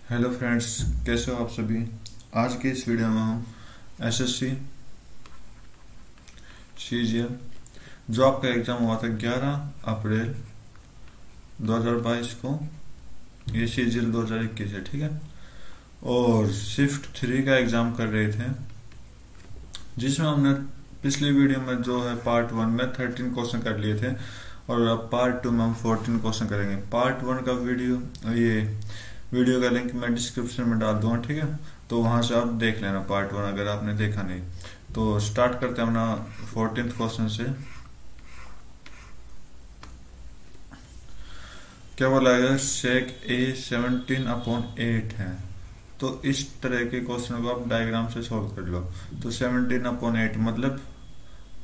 Hello friends, कैसे हो आप सभी। आज की इस वीडियो में हम एसएससी सीजीएल जो आपका एग्ज़ाम हुआ था 11 अप्रैल 2022 को, ये सीजीएल 2021 है, ठीक है। और शिफ्ट 3 का एग्ज़ाम कर रहे थे, जिसमें हमने पिछली वीडियो में जो है पार्ट 1 में 13 क्वेश्चन कर लिए थे और अब पार्ट 2 में हम 14 क्वेश्चन करेंगे। पार्ट 1 का वीडियो का लिंक मैं डिस्क्रिप्शन में डाल दूंगा, ठीक है। तो वहां से आप देख लेना पार्ट 1 अगर आपने देखा नहीं। तो स्टार्ट करते हैं अपना 14th क्वेश्चन से। क्या बोला है, सेक ए 17/8 है। तो इस तरह के क्वेश्चन को आप डायग्राम से सॉल्व कर लो। तो 17/8 मतलब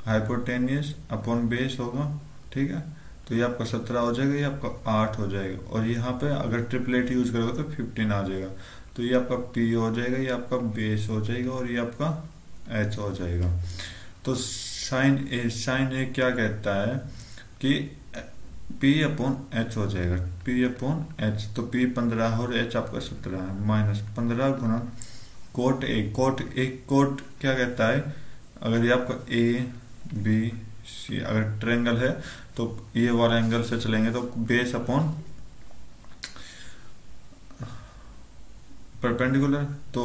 हाइपोटेनियस अपॉन बेस होगा, ठीक है। तो ये आपका 17 हो जाएगा, ये आपका 8 हो जाएगा, और यहाँ पे अगर ट्रिपलेट यूज करोगे तो 15 आ जाएगा। तो ये आपका पी हो जाएगा, ये आपका बेस हो जाएगा, और ये आपका एच हो जाएगा। तो साइन ए क्या कहता है कि पी अपॉन एच हो जाएगा, पी अपॉन एच। तो पी 15 और एच आपका 17 है, माइनस 15 गुना कोट कोट क्या कहता है, अगर ये आपका ए बी सी अगर ट्रायंगल है तो ये वाला एंगल से चलेंगे तो बेस अपॉन परपेंडिकुलर। तो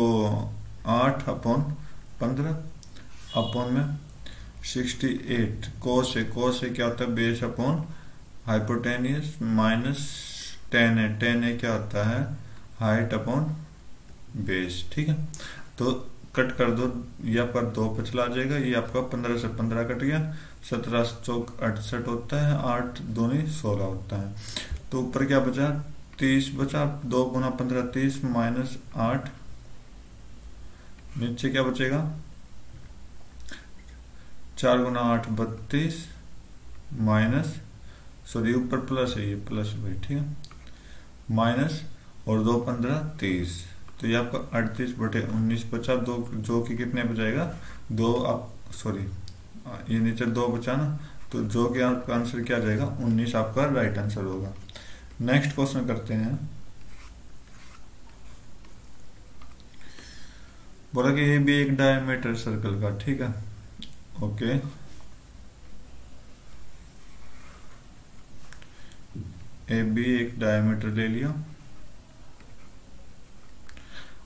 8/15 अपॉन में 68 कोस से क्या होता है, base upon hypotenuse minus tan ए क्या होता है, हाइट अपॉन बेस, ठीक है। तो कट कर दो, ये आपका 2 पे चला जाएगा, ये आपका 15 से 15 कट गया, 17 चौक 68 होता है, 8 दूनी 16 होता है। तो ऊपर क्या बचा, 30 बचा, 2 गुना 15 30 माइनस 8, नीचे क्या बचेगा, 4 गुना 8 32 माइनस, सॉरी ऊपर प्लस है, ये प्लस भाई, ठीक है, माइनस और 2 15 30। तो ये आपका 38/19 बचा, 2 जो कि कितने बचाएगा, 2 आप सॉरी ये नीचे 2 बचा ना, तो जो कि आपका आंसर क्या जाएगा, 19 आपका राइट आंसर होगा। नेक्स्ट क्वेश्चन करते हैं। बोला कि ये भी एक डायमीटर सर्कल का, ठीक है, ओके। ए बी एक डायमीटर ले लिया,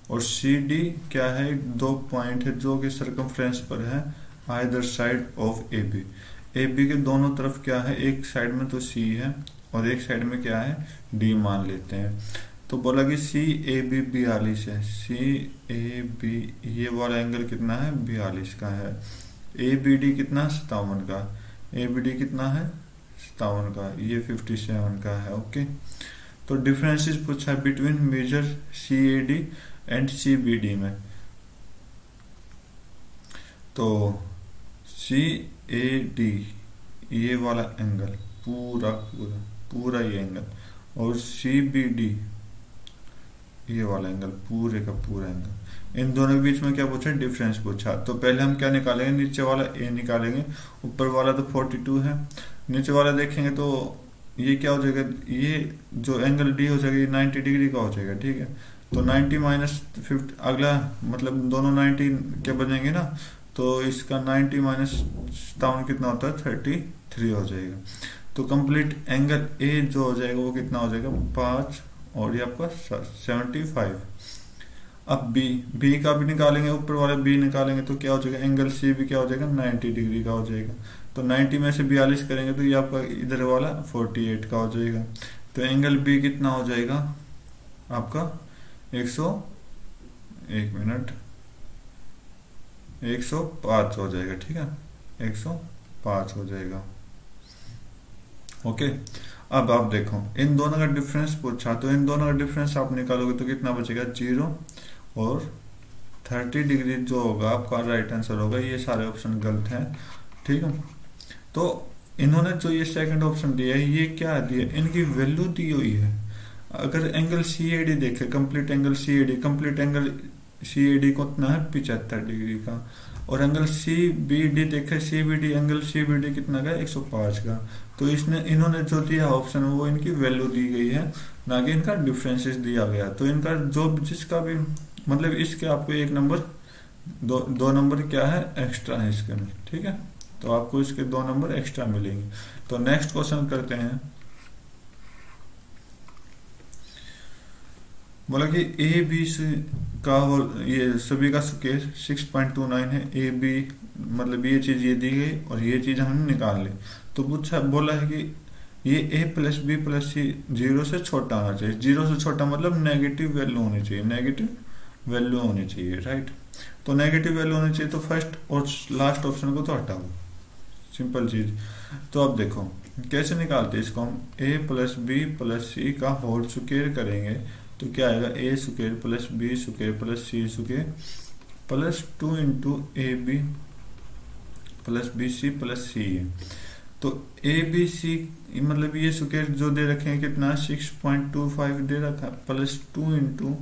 और सी डी क्या है, 2 पॉइंट है जो कि सर्कमफ्रेंस पर है either side of A B. A B के दोनों तरफ क्या है, एक साइड में तो सी है और एक साइड में क्या है, डी मान लेते हैं। तो बोला कि सी ए बी 42 है, सी ए बी ये वाला एंगल कितना है, 42 का है। ए बी डी कितना, 57 का। ए बी डी कितना है, 57 का, ये 57 का है, ओके। तो डिफरेंसेस पूछा है between major C A D and C B D में। तो सी ए डी ये वाला एंगल पूरा ये एंगल, और सी बी डी ये वाला एंगल पूरे का पूरा एंगल, इन दोनों के बीच में क्या पूछा, डिफरेंस पूछा। तो पहले हम क्या निकालेंगे, नीचे वाला ए निकालेंगे, ऊपर वाला तो 42 है, नीचे वाला देखेंगे तो ये क्या हो जाएगा, ये जो एंगल डी हो जाएगा ये 90 डिग्री का हो जाएगा, ठीक है। तो 90 माइनस 50 अगला, मतलब दोनों 90 के बनेंगे ना, तो इसका 90 माइनस 57 कितना होता है, 33 हो जाएगा। तो कंप्लीट एंगल ए जो हो जाएगा वो कितना हो जाएगा, 5, और ये आपका 75। अब बी का भी निकालेंगे, ऊपर वाले बी निकालेंगे तो क्या हो जाएगा, एंगल सी भी क्या हो जाएगा, 90 डिग्री का हो जाएगा। तो 90 में से 42 करेंगे तो ये आपका इधर वाला 48 का हो जाएगा। तो एंगल बी कितना हो जाएगा आपका, 105 हो जाएगा, ठीक है, 105 हो जाएगा, ओके। अब आप देखो इन दोनों का डिफरेंस पूछा, तो इन दोनों का डिफरेंस आप निकालोगे तो कितना बचेगा, 0 और 30 डिग्री जो होगा आपका राइट आंसर होगा। ये सारे ऑप्शन गलत हैं, ठीक है। तो इन्होंने जो ये सेकंड ऑप्शन दिया है, ये क्या दिया, इनकी वैल्यू दी हुई है। अगर एंगल सी ए डी देखे, complete angle C A D कितना है, 75 डिग्री का, और एंगल सी बी डी देखे, एंगल सी बी डी कितना का, 105 का। तो इन्होंने जो दिया ऑप्शन वो इनकी वैल्यू दी गई है, ना कि इनका डिफरेंसेस दिया गया। तो इनका जो जिसका भी मतलब इसके आपको एक नंबर दो नंबर क्या है एक्स्ट्रा है इसके अंदर, ठीक है। तो आपको इसके 2 नंबर एक्स्ट्रा मिलेंगे। तो नेक्स्ट क्वेश्चन करते हैं। बोला कि ए बी का ये सभी का स्क्वायर 6.29 है। ए बी मतलब ये चीज ये दी गई और ये चीज हमने निकाल ली। तो पूछा बोला है कि ये ए प्लस बी प्लस सी 0 से छोटा होना चाहिए। 0 से छोटा मतलब नेगेटिव वैल्यू होनी चाहिए, नेगेटिव वैल्यू होनी चाहिए, राइट। तो नेगेटिव वैल्यू होनी चाहिए तो फर्स्ट और लास्ट ऑप्शन को तो हटाओ, सिंपल चीज। तो अब देखो कैसे निकालते हैं इसको हम। A plus B plus C का होल स्क्वायर करेंगे तो क्या आएगा, A square plus B square plus C square plus 2 into A B plus B C plus C है। तो ए बी सी मतलब ये स्क्वायर जो दे रखे हैं कितना 6.25 दे रखा है प्लस 2 इंटू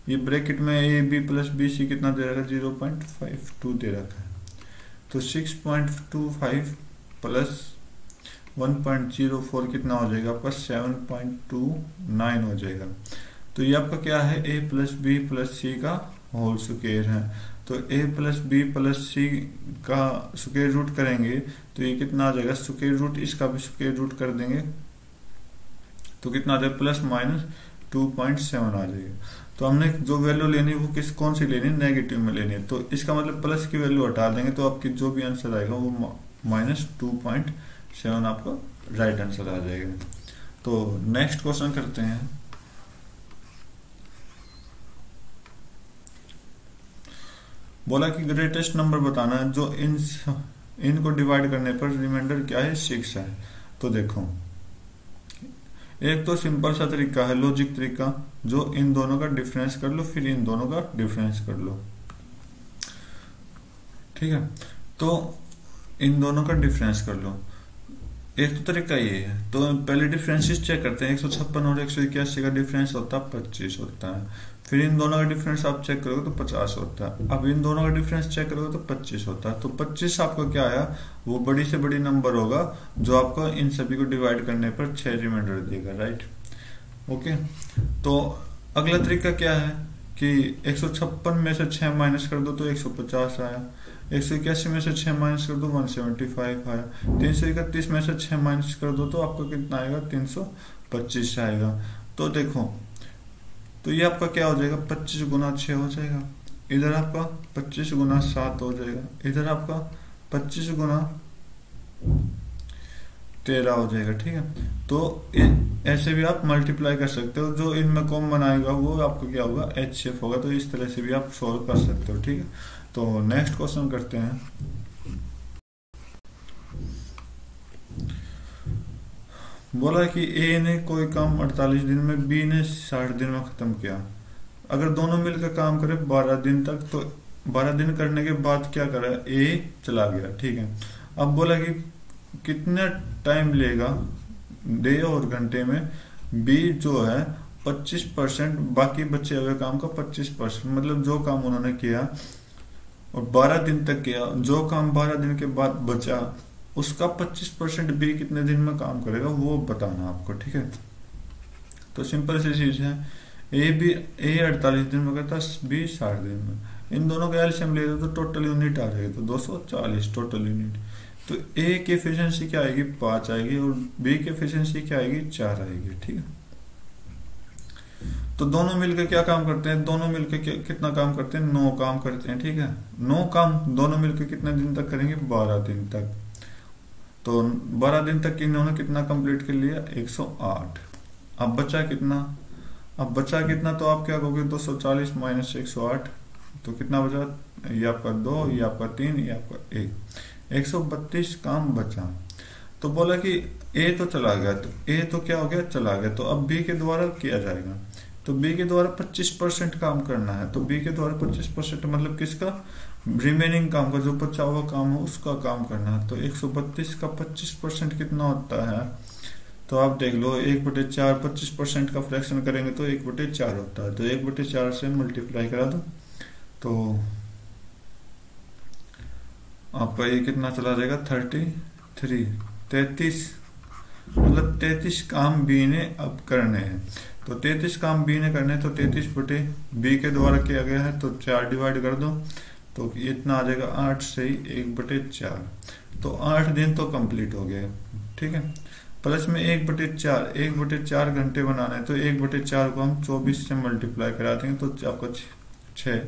ये ब्रैकेट में A B plus B C कितना दे रखा है 0.52 दे रखा है। तो 6.25 प्लस 1.04 कितना हो जाएगा आपका 7.29 हो जाएगा। तो ये आपका क्या है ए प्लस बी प्लस सी का होल स्क्वायर है। तो ए प्लस बी प्लस सी का स्क्वायर रूट करेंगे तो ये कितना आ जाएगा, स्क्वायर रूट इसका भी स्क्वायर रूट कर देंगे तो कितना आ जाएगा प्लस माइनस 2.7 आ जाएगा। तो हमने जो वैल्यू लेनी है वो कौन सी लेनी है, नेगेटिव में लेनी है। तो इसका मतलब प्लस की वैल्यू हटा देंगे तो आपकी जो भी आंसर आएगा वो माइनस 2.7 आपका राइट आंसर आ जाएगा। तो नेक्स्ट क्वेश्चन करते हैं। बोला कि ग्रेटेस्ट नंबर बताना है जो इनको डिवाइड करने पर रिमाइंडर क्या है 6 है। तो देखो एक तो सिंपल सा तरीका है, लॉजिक तरीका, जो इन दोनों का डिफरेंस कर लो फिर इन दोनों का डिफरेंस कर लो, ठीक है। तो इन दोनों का डिफरेंस कर लो, एक तो तरीका ये है। तो पहले डिफरेंसेस चेक करते हैं। 156 और 181 का डिफरेंस होता है 25 होता है। फिर इन दोनों का डिफरेंस आप चेक करोगे तो 50 होता है। अब इन दोनों का डिफरेंस चेक करोगे तो 25 होता है। तो 25 आपका क्या आया, वो बड़ी से बड़ी नंबर होगा जो आपको इन सभी को डिवाइड करने पर 6 रिमाइंडर देगा, राइट। ओके। तो अगला तरीका क्या है कि 156 में से 6 माइनस कर दो तो 150 आया। 181 में से 6 माइनस कर दो 175 आया। 331 में से 6 माइनस कर दो तो आपका कितना आएगा 325 आएगा। तो देखो तो ये आपका क्या हो जाएगा 25 गुना 6 हो जाएगा। इधर आपका 25 गुना 7 हो जाएगा। इधर आपका 25 गुना 13 हो जाएगा, ठीक है। तो ऐसे भी आप मल्टीप्लाई कर सकते हो। जो इनमें कॉमन आएगा वो आपको क्या होगा एच शेप होगा। तो इस तरह से भी आप सॉल्व कर सकते हो, ठीक है। तो नेक्स्ट क्वेश्चन करते हैं। बोला कि ए ने कोई काम 48 दिन में, बी ने 60 दिन में खत्म किया। अगर दोनों मिलकर काम करें 12 दिन तक, तो 12 दिन करने के बाद क्या करा, ए चला गया, ठीक है। अब बोला कि कितना टाइम लेगा डे और घंटे में बी जो है 25% बाकी बचे हुए काम का 25%, मतलब जो काम उन्होंने किया और 12 दिन तक किया, जो काम 12 दिन के बाद बचा उसका 25% बी कितने दिन में काम करेगा वो बताना आपको, ठीक है। तो सिंपल सी चीज है, ए 48 दिन में करता, बी 60 दिन में। इन दोनों का एलसीएम ले तो टोटल यूनिट आ जाएगी तो 240 टोटल यूनिट। तो ए की एफिशिएंसी क्या आएगी 5 आएगी और बी की एफिशिएंसी क्या आएगी 4 आएगी, ठीक है। तो दोनों मिलकर क्या काम करते हैं, दोनों मिलकर कितना काम करते हैं 9 काम करते हैं, ठीक है। 9 काम दोनों मिलकर कितने दिन तक करेंगे 12 दिन तक। तो 12 दिन तक इन्होंने कितना कंप्लीट कर लिया 108। अब बचा कितना, तो आप क्या कहोगे 240 माइनस 108 तो कितना बचा, ये आपका 2, ये आपका 3, ये आपका 1, 132 काम बचा। तो बोला कि ए तो चला गया, तो ए तो क्या हो गया चला गया। तो अब बी के द्वारा किया जाएगा। तो बी के द्वारा 25% काम करना है। तो बी के द्वारा 25% मतलब किसका, रिमेनिंग काम का, जो बचा हुआ काम है उसका काम करना है। तो 132 का 25% कितना होता है, तो आप देख लो 1/4 25% का फ्रैक्शन करेंगे तो 1/4 होता है। तो 1/4 से मल्टीप्लाई करा दो तो आपका ये कितना चला जाएगा 33 मतलब 33 काम बी ने अब करने हैं। तो 33 काम बी ने करने, तो 33 बटे बी के द्वारा किया गया है, तो 4 डिवाइड कर दो, तो इतना आ जाएगा 8 से ही 1/4, तो 8 दिन तो कंप्लीट हो गया। ठीक है, प्लस में 1/4 घंटे बनाना है, तो 1/4 को हम 24 से मल्टीप्लाई करा देंगे, तो आपका 6,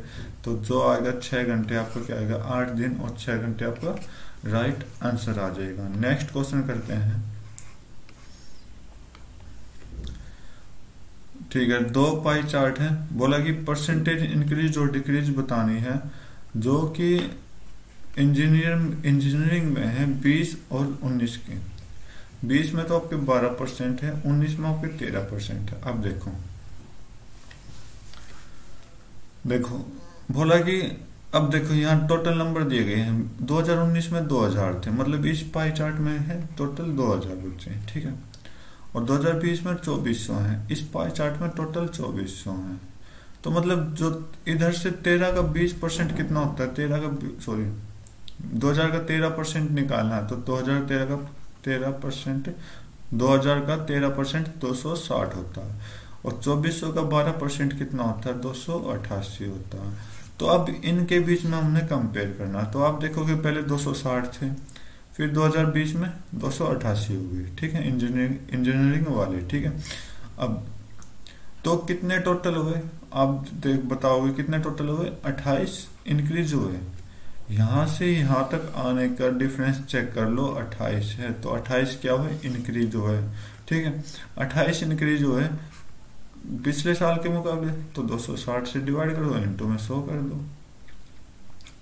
तो जो आएगा 6 घंटे आपका क्या आएगा, 8 दिन और 6 घंटे आपका राइट आंसर आ जाएगा। नेक्स्ट क्वेश्चन करते हैं। ठीक है, 2 पाई चार्ट है, बोला कि परसेंटेज इंक्रीज और डिक्रीज बतानी है, जो कि इंजीनियरिंग में है 20 और 19 की। 20 में तो आपके 12% है, 19 में आपके 13% है। अब देखो बोला कि अब देखो यहाँ टोटल नंबर दिए गए हैं, 2019 में 2000 थे, मतलब इस पाई चार्ट में है टोटल 2000 बच्चे, ठीक है, और 2020 में 2400 है, इस पाई चार्ट में टोटल 2400 है। तो मतलब जो इधर से 13 का 20% कितना होता है, 2000 का 13% निकालना है, तो 2013 का 13%, 2000 का 13% 260 होता है, और 2400 का 12% कितना होता है, 288 होता है। तो अब इनके बीच में हमने कंपेयर करना, तो आप देखोगे पहले 260 थे, फिर 2020 में 288 हो गई, ठीक है, इंजीनियरिंग वाले, ठीक है। अब तो कितने टोटल हुए, आप बताओगे कितने टोटल हुए, 28 इंक्रीज हुए। यहां से यहां तक आने का डिफरेंस चेक कर लो, 28 है, तो 28 क्या हुए, इंक्रीज हुए, ठीक है। 28 इंक्रीज हुए पिछले साल के मुकाबले, तो 260 से डिवाइड कर दो, इंटू में 100 कर दो,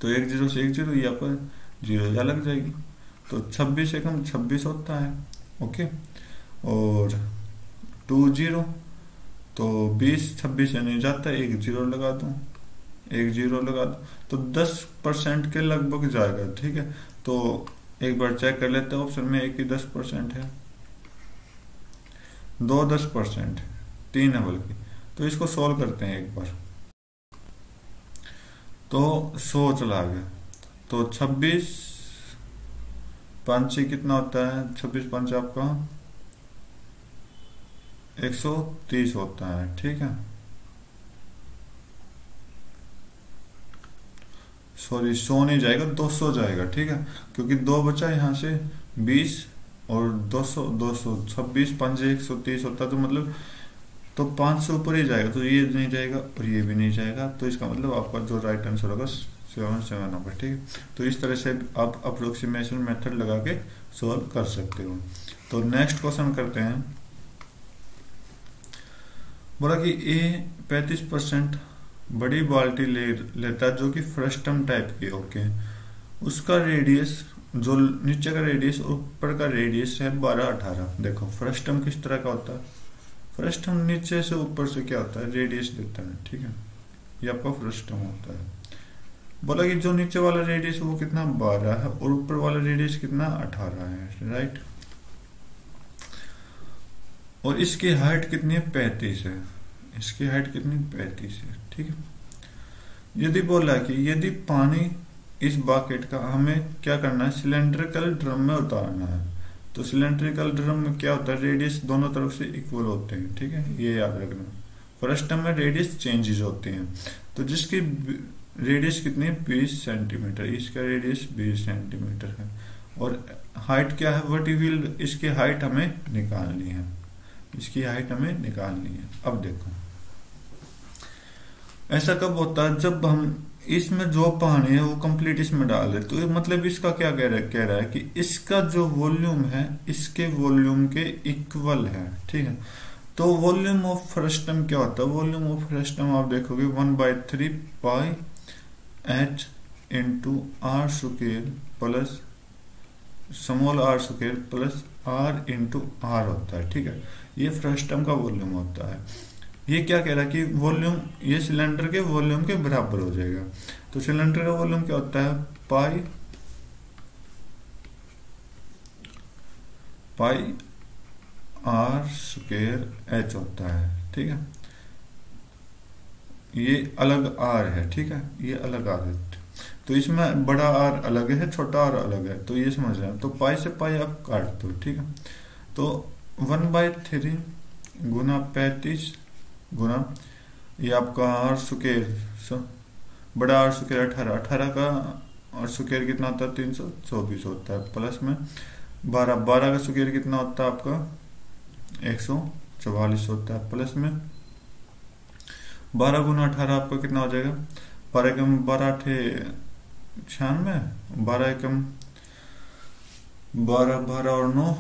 तो 1 0 से 1 0, यहाँ पर 0 या लग जाएगी, तो 26 से कम 26 होता है, ओके। और 2 0, तो 20 26 से नहीं जाता, 1 0 लगा दो, 1 0 लगा दो, तो 10% के लगभग जाएगा, ठीक है। तो एक बार चेक कर लेते हैं, ऑप्शन में एक ही 10% है, 2 10%, 3 है बल्कि, तो इसको सोल्व करते हैं एक बार। तो 100 चला गया, तो 26 5 कितना होता है, 26 5 आपका 130 होता है, ठीक है। सॉरी 100 नहीं जाएगा, 200 जाएगा, ठीक है, क्योंकि 2 बचा यहाँ से 20 और 200 26 5 130 होता है, तो मतलब तो 500 ऊपर ही जाएगा, तो ये नहीं जाएगा और ये भी नहीं जाएगा, तो इसका मतलब आपका जो राइट आंसर होगा 7 होगा, ठीक है। तो इस तरह से आप अप्रोक्सीमेशन मेथड लगा के सॉल्व कर सकते हो। तो नेक्स्ट क्वेश्चन करते हैं। बोला कि ए 35% बड़ी बाल्टी लेता है, जो कि फ्रस्टम टाइप की, ओके। उसका रेडियस, जो नीचे का रेडियस और ऊपर का रेडियस है 12 18। देखो फ्रस्टम किस तरह का होता है, फ्रस्टम नीचे से ऊपर से क्या होता है, रेडियस देता है, ठीक है, ये आपका फ्रस्टम होता है। बोला कि जो नीचे वाला रेडियस वो कितना 12 है, और ऊपर वाला रेडियस कितना 18 है, राइट। और इसकी हाइट कितनी है, 35 है, इसकी हाइट कितनी 35 है, ठीक है। यदि बोला कि यदि पानी इस बकेट का हमें क्या करना है, सिलेंड्रिकल ड्रम में उतारना है, तो सिलेंड्रिकल ड्रम में क्या होता है, रेडियस दोनों तरफ से इक्वल होते हैं, ठीक है, ये याद रखना। फ्रस्टम में रेडियस चेंजेस होते हैं, तो जिसकी रेडियस कितनी है 20 सेंटीमीटर, इसका रेडियस 20 सेंटीमीटर है, और हाइट क्या है, व्हाट विल, इसकी हाइट हमें निकालनी है, इसकी हाइट हमें निकालनी है। अब देखो ऐसा कब होता है, जब हम इसमें जो पानी है वो कंप्लीट इसमें डाल दे, तो मतलब इसका क्या कह रहा है कि इसका जो वॉल्यूम है इसके वॉल्यूम के इक्वल है, ठीक है। तो वॉल्यूम ऑफ फ्रस्टम क्या होता है, वॉल्यूम ऑफ फ्रस्टम आप देखोगे 1/3 pi h into R square plus small R square plus r into R होता है, ठीक है। ये फ्रस्टम का वॉल्यूम होता है। ये क्या कह रहा है कि वॉल्यूम ये सिलेंडर के वॉल्यूम के बराबर हो जाएगा, तो सिलेंडर का वॉल्यूम क्या होता है, पाई आर स्क्वायर h होता है, ठीक है। ये अलग आर है, ठीक है, ये अलग आर है, तो इसमें बड़ा आर अलग है, छोटा आर अलग है, तो ये समझ रहे हैं। तो पाई से पाई आप काट दो, ठीक है। तो 1/3 गुना 35 गुना ये आपका आर स्क्वायर, बड़ा आर स्क्वायर 18, 18 का आर स्क्वायर कितना होता है 324 होता है, प्लस में 12, 12 का स्क्वायर कितना होता है आपका 144 होता है, प्लस में 12 गुना 18 आपका कितना हो जाएगा, 12 एकम 12 अठे 96, 12 एकम 12, 12 और 9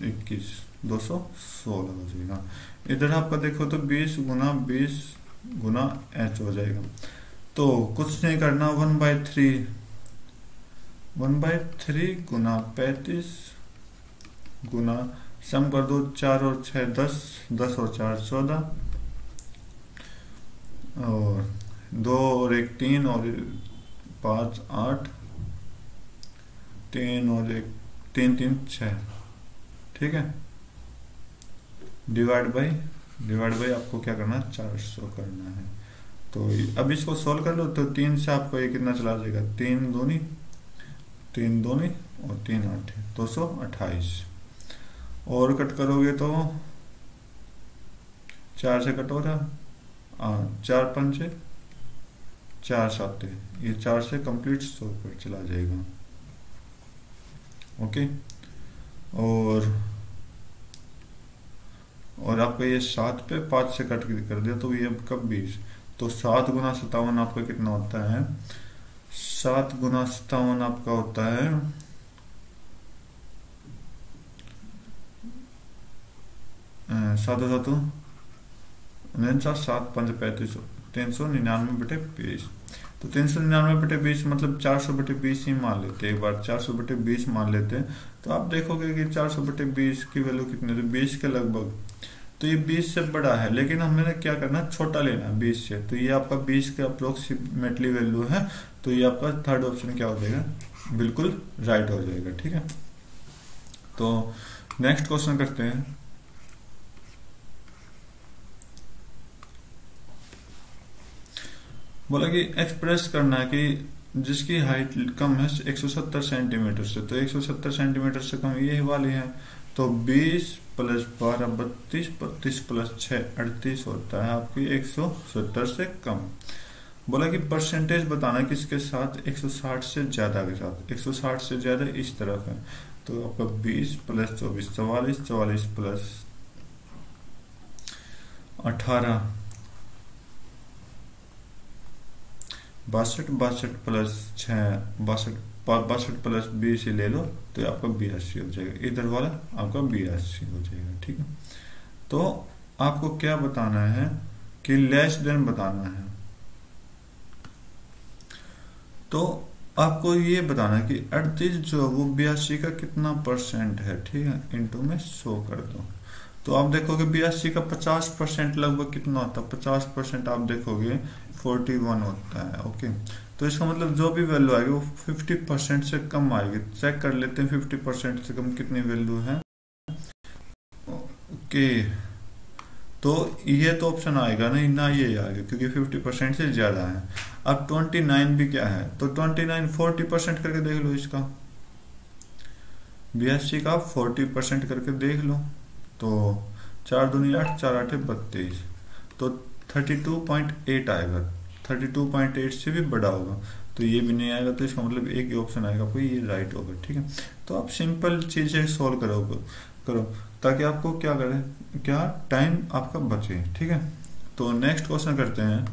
21, 216 हो जाएगा। इधर आपका देखो तो 20 गुना 20 गुना h हो जाएगा। तो कुछ नहीं करना, 1/3 गुना 35 गुना सम कर दो, 4 और 6 10, 10 और 4 14, और 2 और 1 3 और 5 8, 3 और 1 3 3 6, ठीक है। डिवाइड बाई आपको क्या करना है 400 करना है। तो अब इसको सॉल्व कर लो, तो 3 से आपको ये कितना चला जाएगा, 3 दूनी और 3 8 228, और कट करोगे तो 4 से कट हो रहा, 4 पंचे 4 7, ये 4 से कंप्लीट 100 पर चला जाएगा। ओके, और आपका ये 7 पे 5 से कट कर दिया, तो ये कब 20, तो 7 गुना 57 आपका कितना होता है, 7 गुना 57 आपका होता है 7 7 7 5 35, 399/20, तो 399/20 मतलब 400/20 ही मान लेते, एक बार 400/20 मान लेते, तो आप देखोगे कि 400/20 की वैल्यू कितनी है, 20 के लगभग, तो ये 20 से बड़ा है, लेकिन हमें क्या करना है, छोटा लेना है 20 से, तो ये आपका 20 के अप्रोक्सीमेटली वैल्यू है, तो ये आपका थर्ड ऑप्शन क्या हो जाएगा, बिल्कुल राइट हो जाएगा, ठीक है। तो नेक्स्ट क्वेश्चन करते हैं। बोला कि एक्सप्रेस करना है कि जिसकी हाइट कम है 170 सेंटीमीटर से, तो 170 सेंटीमीटर से कम ये वाली है, तो 20 प्लस 12 32, 32 प्लस 6 38 होता है आपकी 170 से कम। बोला कि परसेंटेज बताना किसके साथ, 160 से ज्यादा के साथ, 160 से ज्यादा इस तरफ है, तो आपका 20 प्लस 24 44, 44 प्लस 18 62, 62 प्लस 6 62, 62 प्लस 20 ही ले लो, तो आपका 82 हो जाएगा, इधर वाला आपका 82 हो जाएगा, ठीक है। तो आपको क्या बताना है कि लेस देन बताना है, तो आपको ये बताना है कि 38 जो वो 82 का कितना परसेंट है, ठीक है, इंटू में 100 कर दो, तो आप देखोगे 82 का 50% लगभग कितना होता है, 50% आप देखोगे 41 होता है। ओके, तो इसका मतलब जो भी वैल्यू आएगी वो 50% से कम आएगी। चेक कर लेते हैं 50% से कम कितनी वैल्यू है। ओके, तो ये तो ऑप्शन आएगा नहीं ना, ये आएगा क्योंकि 50% से ज्यादा है। अब 29 भी क्या है, तो 29 40% करके देख लो, इसका 82 का 40% करके देख लो, तो 4 दूनी 8, 4 8 32, तो 32.8 आएगा, 32.8 से भी बड़ा होगा, तो ये भी नहीं आएगा, तो इसका मतलब एक ही ऑप्शन आएगा कोई, ये राइट होगा, ठीक है। तो आप सिंपल चीजें सॉल्व करो ताकि आपको क्या करें, क्या टाइम आपका बचे, ठीक है। तो नेक्स्ट क्वेश्चन करते हैं।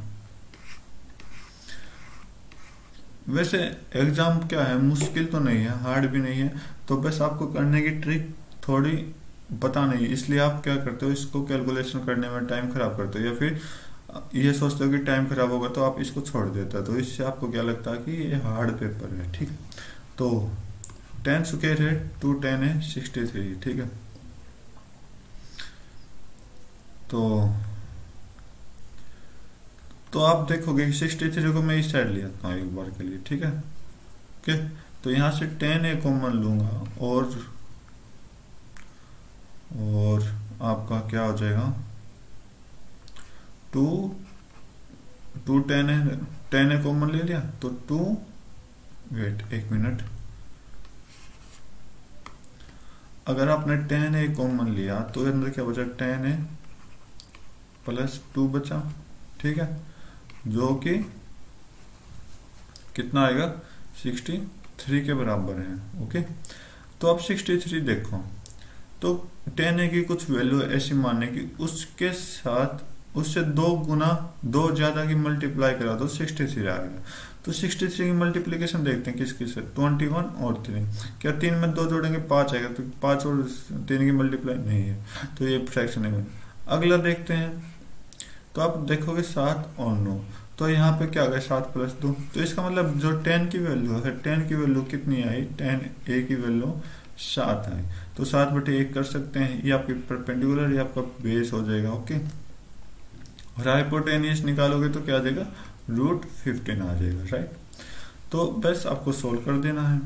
वैसे एग्जाम क्या है, मुश्किल तो नहीं है, हार्ड भी नहीं है, तो बस आपको करने की ट्रिक थोड़ी पता नहीं, इसलिए आप क्या करते हो, इसको कैलकुलेशन करने में टाइम खराब करते हो, या फिर ये सोचते हो कि टाइम खराब होगा तो आप इसको छोड़ देते हो, तो इससे आपको क्या लगता है कि ये हार्ड पेपर है, ठीक है। तो 10 स्क्वायर है 2 10 है 63, ठीक है। तो आप देखोगे 63 को मैं इस साइड ले आता हूँ एक बार के लिए, ठीक है। ओके, तो यहां से 10 ए कॉमन लूंगा, और आपका क्या हो जाएगा 2 10 है, 10 ए कॉमन ले लिया, तो 2 वेट 1 मिनट, अगर आपने 10 ए कॉमन लिया तो अंदर क्या बचा 10 ए प्लस 2 बचा, ठीक है, जो कि कितना आएगा 63 के बराबर है। ओके, तो अब 63 देखो, तो 10a की कुछ वैल्यू ऐसी मानने की उसके साथ उससे 2 गुना 2 ज्यादा की मल्टीप्लाई करा दो 63 आएगा। तो 63 की मल्टीप्लीकेशन देखते हैं किसकी से, 21 और 3, क्या 3 में 2 जोड़ेंगे 5 आएगा, तो 5 और 3 की मल्टीप्लाई नहीं है, तो ये फ्रैक्शन है। अगला देखते हैं, तो आप देखोगे 7 और 9, तो यहाँ पे क्या आ गया 7 प्लस 2, तो इसका मतलब जो 10 की वैल्यू है, 10 की वैल्यू कितनी आई, 10a की वैल्यू 7 आई, तो 7/1 कर सकते हैं, ये आपकी परपेंडिकुलर, ये आपका बेस हो जाएगा। ओके, और हाइपोटेनियस निकालोगे तो क्या आ जाएगा, √15 आ जाएगा, राइट। तो बस आपको सोल्व कर देना है,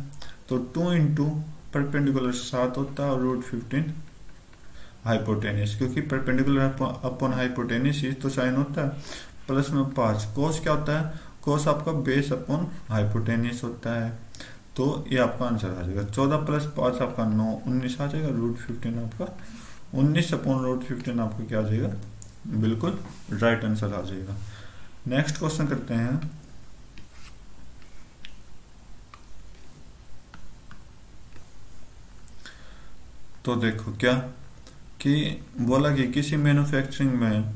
तो 2 इंटू परपेंडिकुलर 7 होता है और √15 हाइपोटेनियस, क्योंकि परपेंडिकुलर अपॉन हाइपोटेनियस तो साइन होता है, प्लस में 5, कोस क्या होता है, कोस आपका बेस अपॉन हाइपोटेनियस होता है, तो ये आपका आंसर आ जाएगा। 14 प्लस 5 आपका 9, 19 आ जाएगा, √15 आपका 19 अपॉन √15 आपका क्या आ जाएगा, बिल्कुल राइट आंसर आ जाएगा। नेक्स्ट क्वेश्चन करते हैं, तो देखो क्या कि बोला कि किसी मैन्युफैक्चरिंग में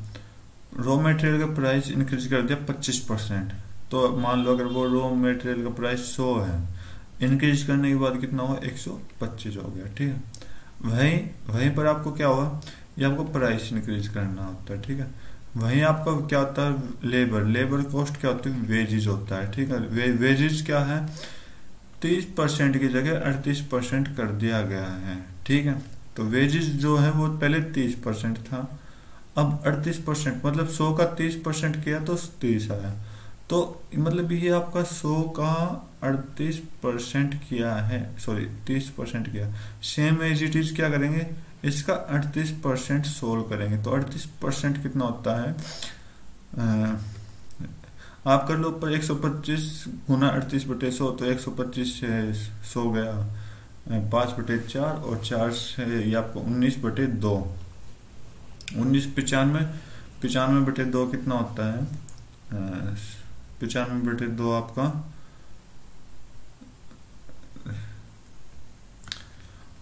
रॉ मटेरियल का प्राइस इंक्रीज कर दिया 25%, तो मान लो अगर वो रॉ मटेरियल का प्राइस 100 है, इंक्रीज करने के बाद कितना हुआ 125 हो गया, ठीक है। वहीं पर आपको क्या हुआ, ये आपको प्राइस इंक्रीज करना होता है, ठीक है। वहीं आपका क्या होता है, लेबर कॉस्ट क्या होती है, वेजेज होता है, ठीक है। वेजेज क्या है, 30% की जगह 38% कर दिया गया है, ठीक है। तो वेजेस जो है वो पहले 30% था, अब 38%, मतलब 100 का 30% किया तो 30 आया, तो मतलब ये आपका 100 का 38% किया है, सॉरी 30% किया, सेम एज इट इज क्या करेंगे, इसका 38% सोल्व करेंगे, तो 38% कितना होता है, आप कर लो पर 125 गुना 38/100, तो 125 से 100 गया 5/4 और 4 से ये आपको 19/2, 19 95/2 कितना होता है, 95/2 आपका,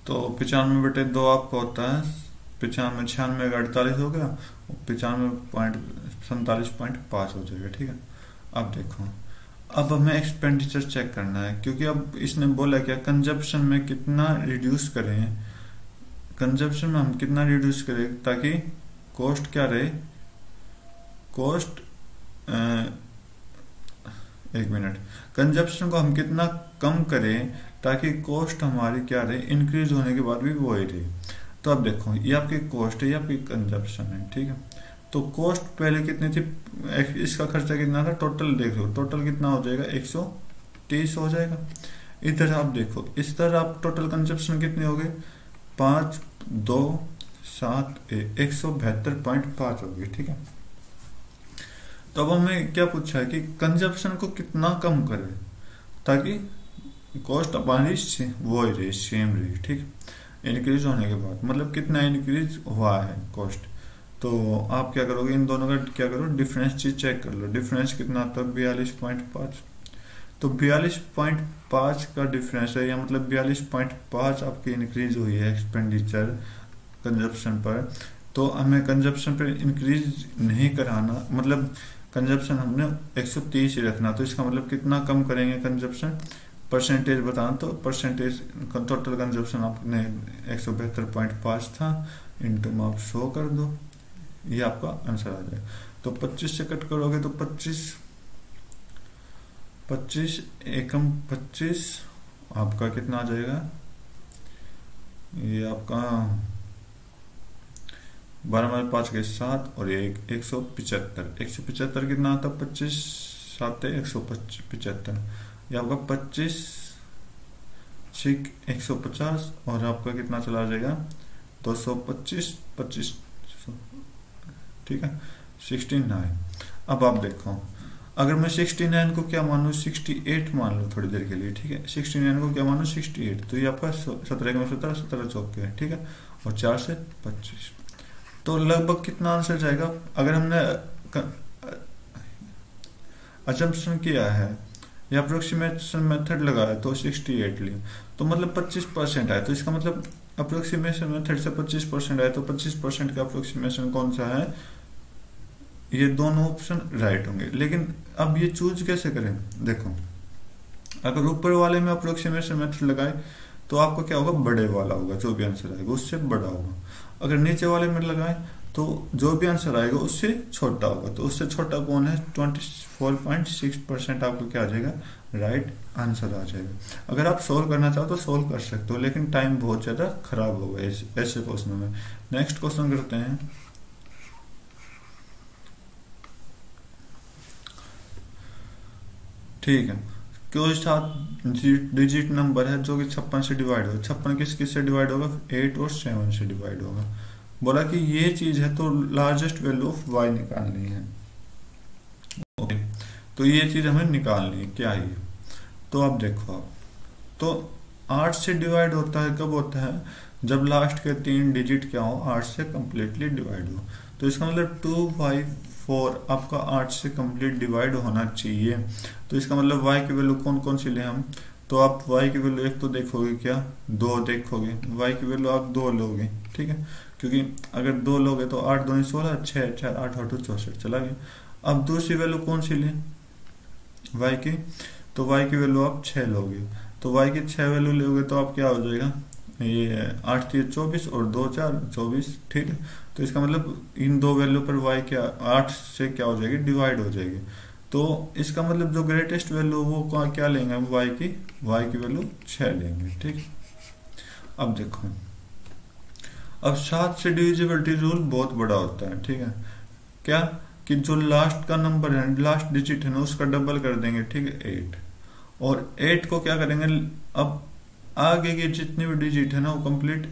तो 95/2 आपका होता है 95, 96 48 हो गया, 95.47.5 हो जाएगा, ठीक है। अब देखो, अब हमें एक्सपेंडिचर चेक करना है, क्योंकि अब इसने बोला क्या, कंजप्शन में कितना रिड्यूस करें, कंजप्शन में हम कितना रिड्यूस करें ताकि कॉस्ट क्या रहे, कॉस्ट एक मिनट, कंजप्शन को हम कितना कम करें ताकि कॉस्ट हमारी क्या रहे, इंक्रीज होने के बाद भी वो ही रहे। तो अब देखो, ये आपकी कॉस्ट है, ये आपकी कंजप्शन है, ठीक है। तो कॉस्ट पहले कितनी थी, इसका खर्चा कितना था, टोटल देख लो, टोटल कितना हो जाएगा 130 हो जाएगा। इधर आप देखो, इस तरह आप टोटल कंजप्शन कितनी हो गई, 5 2 7 172.5 हो गई, ठीक है। तो अब हमें क्या पूछा है कि कंजप्शन को कितना कम करें ताकि कॉस्ट हमारी वो ही रहे, सेम रहे, ठीक है। इंक्रीज होने के बाद मतलब कितना इंक्रीज हुआ है कॉस्ट, तो आप क्या करोगे, इन दोनों का क्या करो, डिफरेंस चीज चेक कर लो, डिफरेंस कितना आता है 42.5, तो 42.5 का डिफरेंस है, या मतलब 42.5 आपकी इंक्रीज हुई है एक्सपेंडिचर कंजप्शन पर। तो हमें कंजप्शन पर इंक्रीज नहीं कराना, मतलब कंजप्शन हमने 130 ही रखना, तो इसका मतलब कितना कम करेंगे कंजप्शन, परसेंटेज बताना, तो परसेंटेज टोटल कंजप्शन आपने 172.5 था, इंटू में आप 100 कर दो, ये आपका आंसर आ जाएगा। तो 25 से कट करोगे तो 25 एकम 25 आपका कितना आ जाएगा, ये आपका 12 5 के 7 और ये 175 कितना आता, 25 7 175, ये आपका 25 6 150 और आपका कितना चला जाएगा 225 ठीक है 69। अब आप देखो, अगर मैं 69 को क्या मान लूँ 68 मान लूँ थोड़ी देर के लिए, ठीक है, 69 को क्या मान लूँ 68, तो ये आपका 17 में 17 17 चौके है, ठीक है, और 4 से 25, तो लगभग कितना आंसर जाएगा? अगर हमने अजम्पशन किया है या अप्रोक्सीमेशन मेथड लगाया तो 68 लिया, तो मतलब 25% आया, तो इसका मतलब अप्रोक्सीमेशन मेथड से 25% आया, तो 25% का अप्रोक्सीमेशन कौन सा है? ये दोनों ऑप्शन राइट होंगे। लेकिन अब ये चूज कैसे करें? देखो, अगर ऊपर वाले में अप्रोक्सीमेशन मेथड लगाए तो आपको क्या होगा? बड़े वाला होगा, जो भी आंसर आएगा उससे बड़ा होगा। अगर नीचे वाले में लगाए तो जो भी आंसर आएगा उससे छोटा होगा, तो उससे छोटा कौन है? 24.6% आपको क्या आ जाएगा? राइट आंसर आ जाएगा। अगर आप सोल्व करना चाहो तो सोल्व कर सकते हो, लेकिन टाइम बहुत ज्यादा खराब होगा ऐसे क्वेश्चन में। नेक्स्ट क्वेश्चन करते हैं। ठीक है, कोई 7 डिजिट नंबर है जो कि 56 से डिवाइड होगा। 56 किस किस से डिवाइड होगा? 8 और 7 से डिवाइड होगा। बोला कि ये चीज है तो लार्जेस्ट वैल्यू ऑफ y निकालनी है। ओके, तो ये चीज हमें निकालनी है, क्या है? तो आप देखो, आप तो 8 से डिवाइड होता है, कब होता है? जब लास्ट के 3 डिजिट क्या हो? 8 से कंप्लीटली डिवाइड हो। तो इसका मतलब 2, 5, 4 आपका 8 से कंप्लीट डिवाइड होना चाहिए। तो इसका मतलब y की वैल्यू कौन कौन सी ले हम? तो आप y की वैल्यू एक तो देखोगे, क्या 2 देखोगे, y की वैल्यू आप 2 लोगे, ठीक है, क्योंकि अगर 2 लोगे तो 8 2 16, 6 4 8 8 64 चला गया। अब दूसरी वैल्यू कौन सी ले? y की, तो y की वैल्यू आप 6 लोगे, तो y की 6 वैल्यू लोगे तो आप क्या हो जाएगा? ये 8 3 24 और 2 4 24, ठीक है। तो इसका मतलब इन दो वैल्यू पर y क्या 8 से क्या हो जाएगी? डिवाइड हो जाएगी। तो इसका मतलब जो ग्रेटेस्ट वैल्यू वो क्या लेंगे हम? y की वैल्यू 6 लेंगे, ठीक। अब देखो, अब 7 से डिविजिबिलिटी रूल बहुत बड़ा होता है, ठीक है। क्या कि जो लास्ट का नंबर है, लास्ट डिजिट है ना, उसका डबल कर देंगे, ठीक है, 8। और 8 को क्या करेंगे? अब आगे के जितने भी डिजिट है ना वो कंप्लीट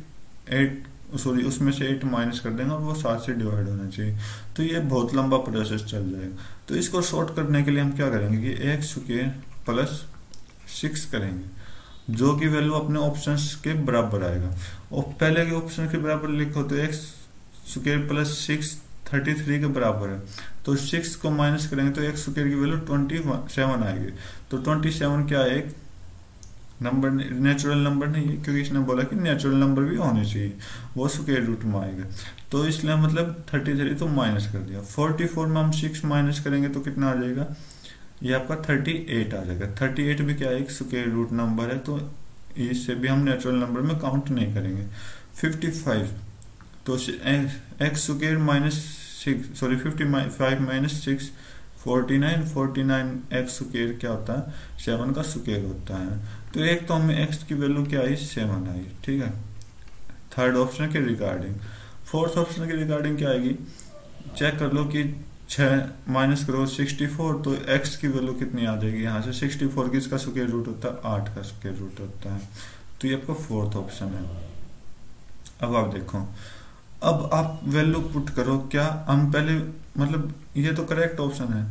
8 सॉरी उसमें से 8 माइनस कर देंगे और वो 7 से डिवाइड होना चाहिए। तो ये बहुत लंबा प्रोसेस चल जाएगा। तो इसको शॉर्ट करने के लिए हम क्या करेंगे कि x स्क्वायर प्लस 6 करेंगे, जो की वैल्यू अपने ऑप्शंस के बराबर आएगा। और पहले के ऑप्शन के बराबर लिखो तो x स्क्वायर प्लस 6 33 के बराबर है। तो 6 को माइनस करेंगे तो x स्क्वायर की वैल्यू 27 आएगी। तो 27 क्या है? एक नंबर, नेचुरल नंबर नहीं है, क्योंकि इसने बोला कि नेचुरल नंबर भी होने चाहिए, वो स्क्वायर रूट में आएगा। तो इसलिए मतलब 33 तो माइनस कर दिया। 44 में हम 6 माइनस करेंगे तो कितना आ जाएगा? ये आपका 38 आ जाएगा। 38 भी क्या है? एक स्क्वायर रूट नंबर है, तो इससे भी हम नेचुरल नंबर में काउंट नहीं करेंगे। 55 तो x square minus 6 sorry 55 minus 6 49 x square क्या होता है? 7 का स्क्वायर होता है। तो एक तो हमें x की वैल्यू क्या आई? 7 आई, ठीक है, थर्ड ऑप्शन के रिगार्डिंग। फोर्थ ऑप्शन के रिगार्डिंग क्या आएगी? चेक कर लो कि 6 माइनस करो 64, तो x की वैल्यू कितनी आ जाएगी? यहाँ से 64 किसका स्क्वायर रूट होता है? 8 का स्क्वायर रूट होता है। तो ये आपका फोर्थ ऑप्शन है। अब आप देखो, अब आप वैल्यू पुट करो। क्या हम पहले मतलब ये तो करेक्ट ऑप्शन है।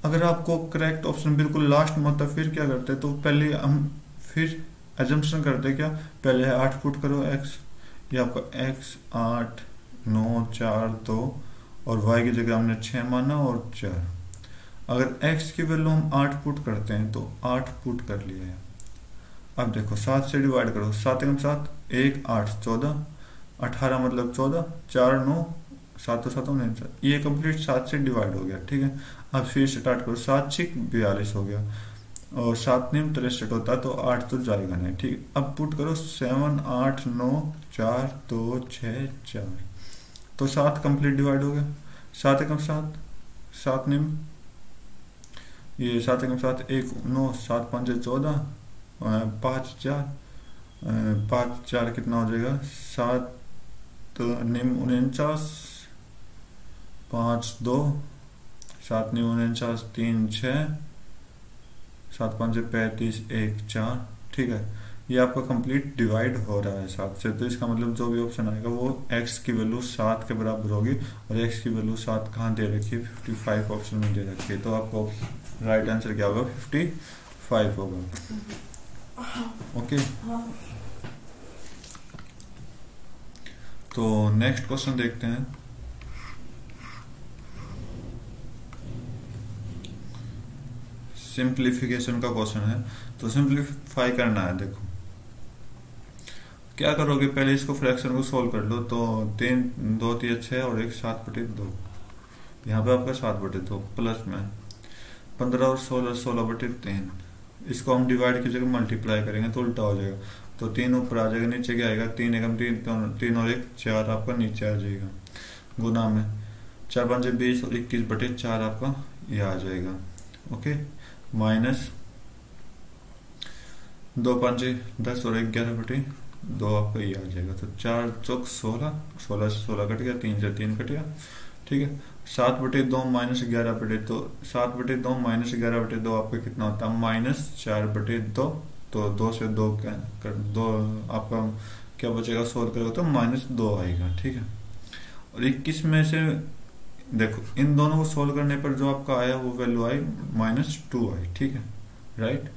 अगर आपको करेक्ट ऑप्शन बिल्कुल लास्ट में होता फिर क्या करते? तो पहले हम फिर एजम्पशन करते क्या? पहले 8 पुट करो x, ये आपका x 8 9 4 2 और y की जगह हमने 6 माना और 4। अगर x की वैल्यू हम 8 पुट करते हैं तो 8 पुट कर लिया है। अब देखो 7 से डिवाइड करो, 7 एकम 7 1 8 14 18 मतलब 14 4 9 7 7 9, ये कंप्लीट 7 से डिवाइड हो गया, ठीक है। अब फिर स्टार्ट करो, 7 6 42 हो गया और 7 9 63 होता है, तो 8 तो जाएगा नहीं, ठीक। अब पुट करो 7 8 9 4 2 6 4, तो 7 कंप्लीट डिवाइड हो गया। 7 एकम 7 7 9 ये 7 एकम 7 1 9 7 5 14 5 4 5 4 कितना हो जाएगा? 7 9 49 5 2 7 9 49 3 6 7 5 35 1 4, ठीक है। ये आपका कंप्लीट डिवाइड हो रहा है 7 से, तो इसका मतलब जो भी ऑप्शन आएगा वो x की वैल्यू 7 के बराबर होगी। और x की वैल्यू 7 कहाँ दे रखी है? 55 ऑप्शन में दे रखी है। तो आपको राइट आंसर क्या होगा? 55 होगा। ओके, तो नेक्स्ट क्वेश्चन देखते हैं। सिंप्लीफिकेशन का क्वेश्चन है, तो सिंप्लीफाई करना है। देखो क्या करोगे, पहले इसको फ्रैक्शन को सोल्व कर लो। तो 3 2 3 6 और 1 7/2, यहाँ पे आपका 7/2 प्लस में 15 और 16 16/3। इसको हम डिवाइड की जगह मल्टीप्लाई करेंगे तो उल्टा हो जाएगा। तो 3 ऊपर आ जाएगा, नीचे क्या आएगा, 3 एकम 3 3 और 1 4 आपका नीचे आ जाएगा। गुना में 4 5 20 और 21/4 आपका ये आ जाएगा। ओके, माइनस 2 5 10 और 11/2 आपका ये आ जाएगा। तो 4 चौक 16, 16 से 16 कट गया, 3 से 3 कट गया। ठीक है, 7/2 माइनस 11/2, तो 7/2 माइनस 11/2 आपका कितना होता है, -4/2। तो 2 से 2 दो आपका क्या बचेगा, सोल्व करोगे तो -2 आएगा। ठीक है, और 21 में से देखो इन दोनों को सोल्व करने पर जो आपका आया वो वैल्यू आई -2 आई। ठीक है, राइट।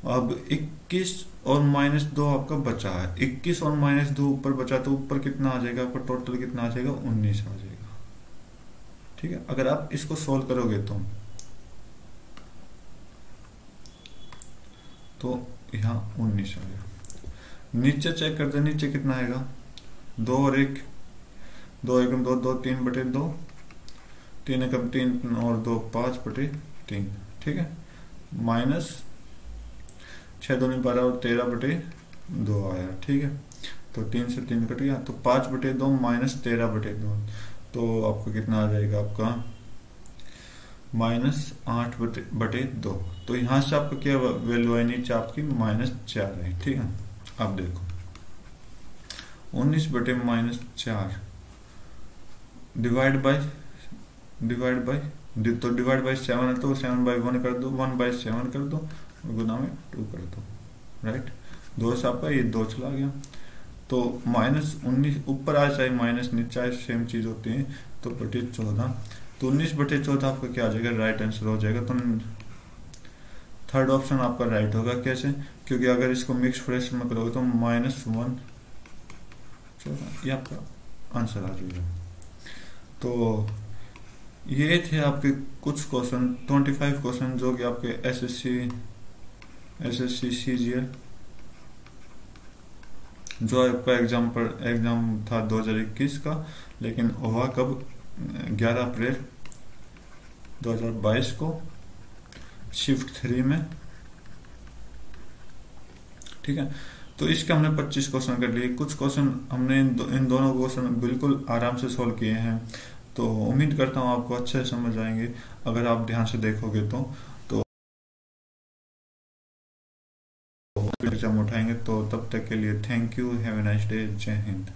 अब 21 और -2 आपका बचा है, 21 और -2 ऊपर बचा, तो ऊपर कितना आ जाएगा आपका, टोटल कितना आ जाएगा, 19 आ जाएगा। ठीक है, अगर आप इसको सोल्व करोगे तो यहाँ 19 आ गया। नीचे चेक करते, नीचे कितना आएगा, 2 और 1, 2 एकम 2 2 3/2, 3 एकम 3 और 2 5/3। ठीक है, माइनस 6 2 12 और 13/2 आया। ठीक है, तो 3 से 3 कट गया, तो 5/2 माइनस 13/2, तो आपको कितना आ जाएगा, आपका -8/2। तो यहां से आपका क्या वैल्यू है, नीचे आपकी -4 है। ठीक है, अब देखो 19/-4 डिवाइड बाय तो डिवाइड बाय 7 है, तो 7/1 कर दो, 1/7 कर दो, गुना में 2 कर दो। राइट, 2 से आपका ये 2 चला गया, तो -19 ऊपर आ चाहे माइनस नीचे आए सेम चीज होती है। तो /14, तो 19/14 आपका क्या आ जाएगा, राइट आंसर हो जाएगा। तो थर्ड ऑप्शन आपका राइट होगा। कैसे, क्योंकि अगर इसको मिक्स फ्रैक्शन में करोगे तो -1/14 ये आपका आंसर आ जाएगा। तो ये थे आपके कुछ क्वेश्चन, 25 क्वेश्चन जो कि आपके एसएससी CGL जो आपका एग्जाम था 2021 का, लेकिन हुआ कब, 11 अप्रैल 2022 को, शिफ्ट 3 में। ठीक है, तो इसके हमने 25 क्वेश्चन कर लिए। कुछ क्वेश्चन हमने इन दोनों क्वेश्चन बिल्कुल आराम से सॉल्व किए हैं। तो उम्मीद करता हूँ आपको अच्छे से समझ आएंगे अगर आप ध्यान से देखोगे तो एग्जाम उठाएंगे। तो तब तक के लिए thank you, have a nice day, जय हिंद।